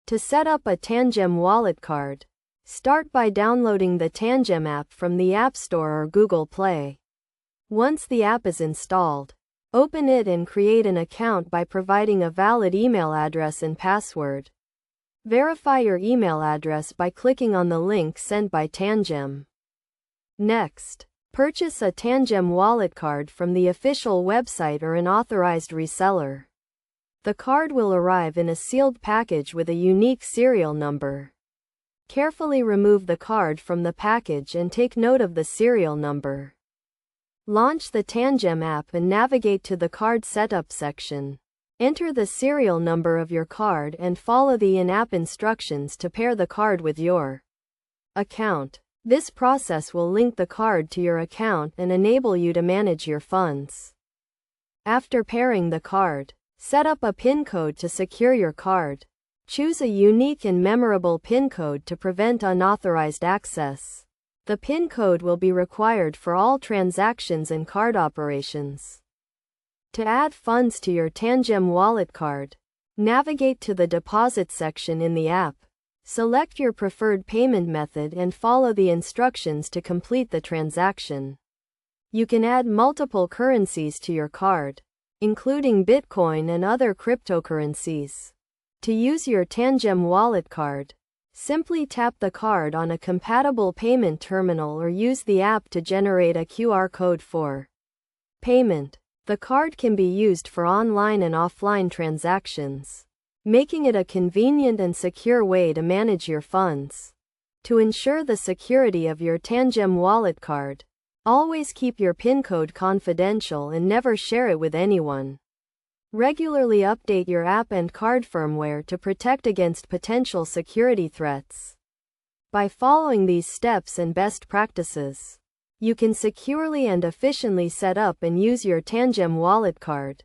To set up a Tangem wallet card, start by downloading the Tangem app from the App Store or Google Play. Once the app is installed, open it and create an account by providing a valid email address and password. Verify your email address by clicking on the link sent by Tangem. Next, purchase a Tangem wallet card from the official website or an authorized reseller. The card will arrive in a sealed package with a unique serial number. Carefully remove the card from the package and take note of the serial number. Launch the Tangem app and navigate to the card setup section. Enter the serial number of your card and follow the in-app instructions to pair the card with your account. This process will link the card to your account and enable you to manage your funds. After pairing the card, set up a PIN code to secure your card. Choose a unique and memorable PIN code to prevent unauthorized access. The PIN code will be required for all transactions and card operations. To add funds to your Tangem wallet card, navigate to the deposit section in the app. Select your preferred payment method and follow the instructions to complete the transaction. You can add multiple currencies to your card, including Bitcoin and other cryptocurrencies. To use your Tangem wallet card, simply tap the card on a compatible payment terminal or use the app to generate a QR code for payment. The card can be used for online and offline transactions, making it a convenient and secure way to manage your funds. To ensure the security of your Tangem wallet card, always keep your PIN code confidential and never share it with anyone. Regularly update your app and card firmware to protect against potential security threats. By following these steps and best practices, you can securely and efficiently set up and use your Tangem wallet card.